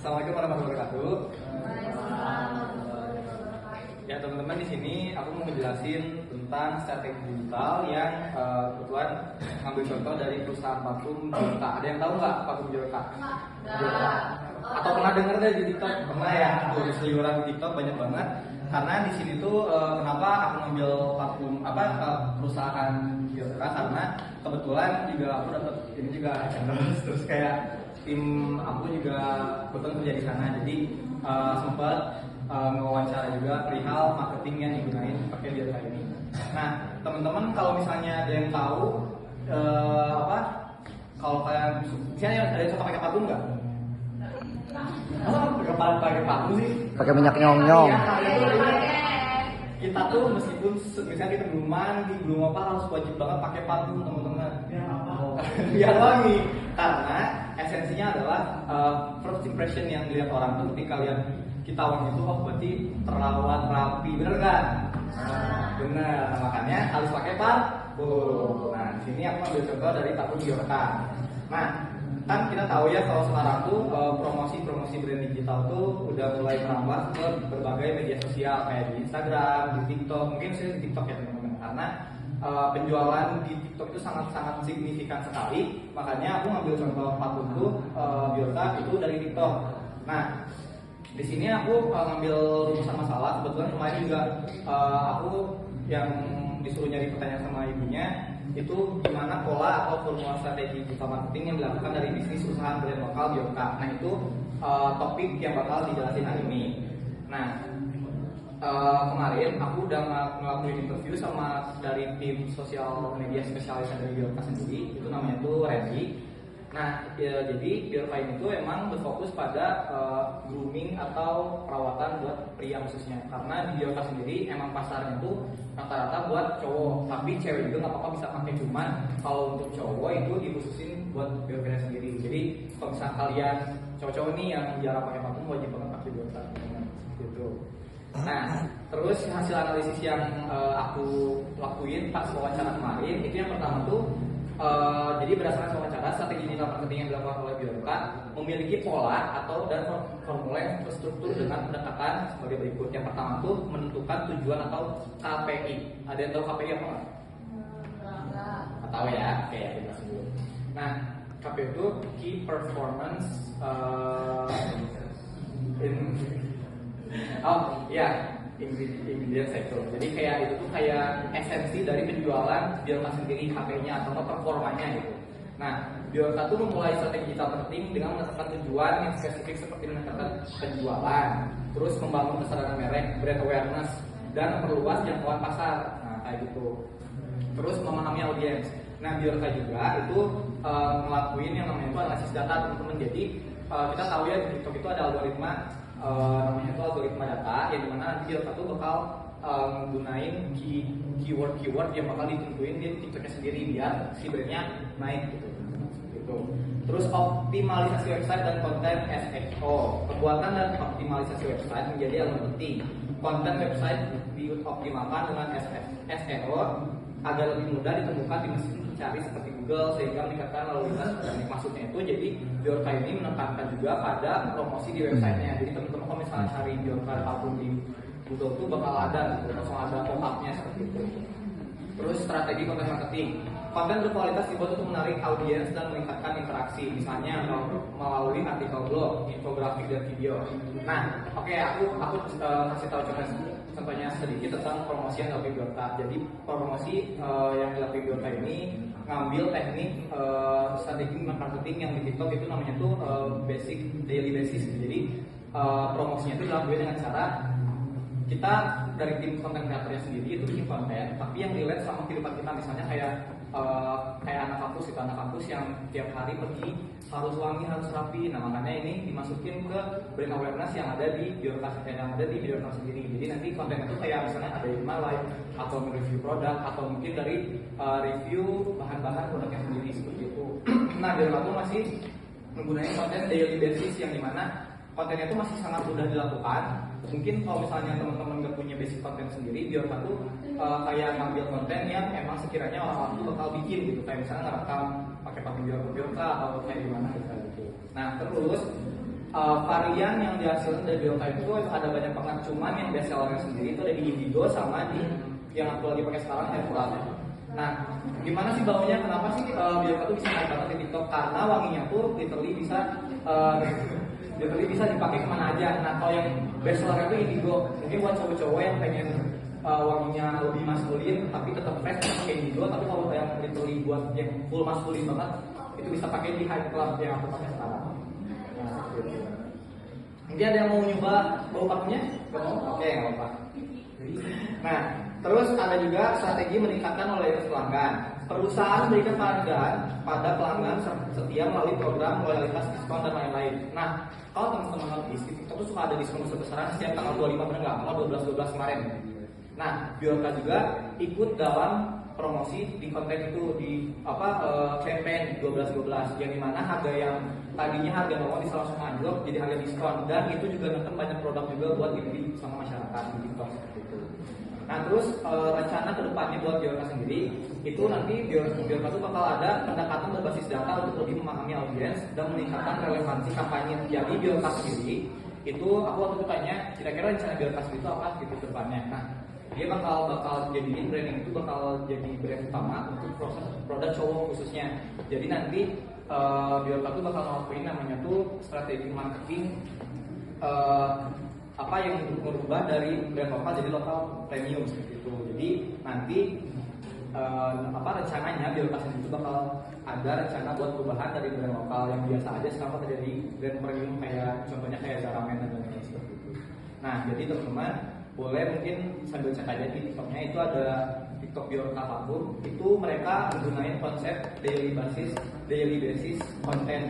Assalamualaikum warahmatullahi wabarakatuh. Ya teman-teman, di sini aku mau menjelasin tentang strategi digital yang kebetulan ngambil contoh dari perusahaan parfum Biorka. Ada yang tahu nggak parfum Biorka? Atau pernah dengar deh di TikTok? Pernah ya? Tuh seliweran di TikTok banyak banget. Karena di sini tuh kenapa aku ngambil parfum perusahaan Biorka, karena kebetulan juga aku dapat ini juga endorse, terus kayak tim aku juga kebetulan kerja di sana, jadi sempat mewawancara juga perihal marketing yang digunain pakai Biorka ini. Nah teman-teman, kalau misalnya ada yang tahu kalau kalian misalnya ada yang suka pakai parfum nggak? Pakai parfum sih? Pakai minyak nyong-nyong. Kita tuh meskipun misalnya kita belum mandi, belum apa, harus wajib banget pakai parfum teman-teman. Biar wangi. Karena esensinya adalah first impression yang dilihat orang tuh ketika lihat kita wangi itu, oh berarti terawat rapi, bener kan? Bener. Nah, makanya harus pakai parfum. Nah di sini aku ambil contoh dari parfum Biorka. Nah kan kita tahu ya kalau sekarang tuh promosi brand digital tuh udah mulai merambah ke berbagai media sosial kayak di Instagram, di TikTok. Mungkin saya di TikTok ya teman-teman, karena penjualan di TikTok itu sangat signifikan sekali. Makanya aku ngambil contoh parfum tuh Biorka itu dari TikTok. Nah di sini aku ngambil rumusan masalah. Kebetulan kemarin juga aku yang disuruh nyari pertanyaan sama ibunya, itu gimana pola atau formula strategi digital marketing yang dilakukan dari bisnis usaha brand lokal Biorka. Nah itu topik yang bakal dijelasin hari ini. Nah kemarin aku udah ngelakuin interview sama dari tim sosial media spesialis dari Biorka sendiri, itu namanya tuh Randy. Nah ya, jadi Biorka ini tuh emang berfokus pada grooming atau perawatan buat pria khususnya. Karena di Biorka sendiri emang pasarnya tuh rata-rata buat cowok, tapi cewek juga nggak apa-apa bisa pakai. Cuman kalau untuk cowok itu dikhususin buat Biorka sendiri. Jadi kalau misalnya kalian cowok-cowok nih yang jarang pakai parfum, wajib banget pakai Biorka gitu. Nah terus hasil analisis yang aku lakuin pas wawancara kemarin itu, yang pertama tuh jadi berdasarkan wawancara, strategi digital marketing yang dilakukan oleh Biorka memiliki pola atau dan formula yang terstruktur dengan pendekatan sebagai berikut. Yang pertama tuh menentukan tujuan atau KPI. Ada yang tahu KPI apa nggak? Nggak tahu ya? Oke, kita sebut. Nah KPI itu Key Performance ingredient cycle. Jadi kayak itu tuh kayak esensi dari penjualan Biorka sendiri, KPI-nya atau performanya gitu. Nah Biorka tuh memulai strategi digital marketing dengan menetapkan tujuan yang spesifik seperti meningkatkan penjualan, terus membangun kesadaran merek, brand awareness, dan memperluas jangkauan pasar. Nah kayak gitu. Terus memahami audiens. Nah Biorka juga itu ngelakuin yang namanya itu analisis data teman-teman. Jadi kita tahu ya di TikTok itu ada algoritma namanya itu algoritma data, yang dimana nanti Biorka tuh bakal menggunain keyword yang bakal ditentuin di TikToknya sendiri biar si brandnya naik gitu. Terus optimalisasi website dan konten SEO. Pembuatan dan optimalisasi website menjadi elemen penting. Konten website dioptimalkan dengan SEO agar lebih mudah ditemukan di mesin pencari seperti Google, sehingga meningkatkan lalu lintas organik. Maksudnya itu, jadi Biorka ini menekankan juga pada promosi di websitenya. Jadi teman-teman kalau misalnya cari Biorka parfum di Google tuh bakal ada gitu, langsung ada pop-up-nya seperti itu. Terus strategi konten marketing. Konten berkualitas dibuat untuk menarik audiens dan meningkatkan interaksi, misalnya melalui artikel blog, infografik, dan video. Nah, oke, aku kasih tahu contohnya sedikit tentang promosi yang dilakukan Biorka. Jadi promosi yang dilakukan Biorka ini ngambil teknik strategi marketing yang di TikTok itu namanya tuh basic daily basis. Jadi promosinya itu dilakukan dengan cara kita dari tim konten kreatornya sendiri itu bikin konten, tapi yang relate sama kehidupan kita. Misalnya kayak anak kampus itu, anak kampus yang tiap hari pergi harus wangi, harus rapi. Nah makanya ini dimasukin ke brand awareness yang ada di Biorka sendiri. Jadi nanti konten itu kayak misalnya ada di live atau review produk, atau mungkin dari review bahan-bahan produknya sendiri seperti itu. Nah Biorka tuh masih menggunakan konten daily basis yang dimana kontennya itu masih sangat mudah dilakukan. Mungkin kalau misalnya teman-teman nggak punya basic konten sendiri, Biorka tuh kayak ngambil konten yang emang sekiranya orang-orang tuh bakal bikin gitu, kayak misalnya ngerekam pakai parfum Biorka atau kayak gimana gitu. Nah terus varian yang dihasilkan dari Biorka itu ada banyak banget, cuman yang best sellernya sendiri itu ada di Indigo sama di yang aku lagi pakai sekarang Airflow. Nah, gimana sih baunya? Kenapa sih Biorka tuh bisa naik banget di TikTok? Karena wanginya tuh literally bisa dipakai kemana aja. Nah, kalau yang best sellernya itu Indigo, mungkin buat cowok-cowok yang pengen wanginya lebih maskulin tapi tetap fresh pakai Indigo. Tapi kalau yang literally buat yang full maskulin banget, itu bisa pakai di High Club yang aku pakai sekarang. Nah, gitu. Mungkin ada yang mau nyoba bau parfumnya? Gak mau? Oke, nggak apa-apa. Nah, terus ada juga strategi meningkatkan loyalitas pelanggan. Perusahaan memberikan penghargaan pada pelanggan setia melalui program loyalitas, diskon, dan lain-lain. Nah, kalau teman-teman notice, di TikTok itu suka ada diskon besar-besaran setiap tanggal 25, benar nggak? Tanggal 12 kemarin. Nah, Biorka juga ikut dalam promosi di konten itu, di campaign 12 yang dimana harga yang tadinya harga normal bisa langsung anjlok jadi harga diskon, dan itu juga nonton banyak produk juga buat dibeli sama masyarakat di TikTok seperti itu. Nah, terus rencana kedepannya buat Biorka sendiri itu nanti Biorka itu bakal ada pendekatan berbasis data untuk lebih memahami audiens dan meningkatkan relevansi kampanye. Jadi Biorka sendiri itu aku waktu itu tanya kira-kira rencana Biorka sendiri itu apa gitu kedepannya. Nah, dia bakal jadiin branding itu bakal jadi brand utama untuk proses produk cowok khususnya. Jadi nanti Biorka tuh bakal ngelakuin namanya tuh strategi marketing yang merubah dari brand lokal jadi lokal premium seperti itu. Jadi nanti rencananya Biorka sendiri itu bakal ada rencana buat perubahan dari brand lokal yang biasa aja sekarang jadi brand premium, kayak contohnya kayak Zara Men dan lain-lain seperti itu. Nah, jadi teman-teman boleh mungkin sambil cek aja di TikToknya, itu ada TikTok Biorka Parfum, itu mereka menggunakan konsep daily basis konten.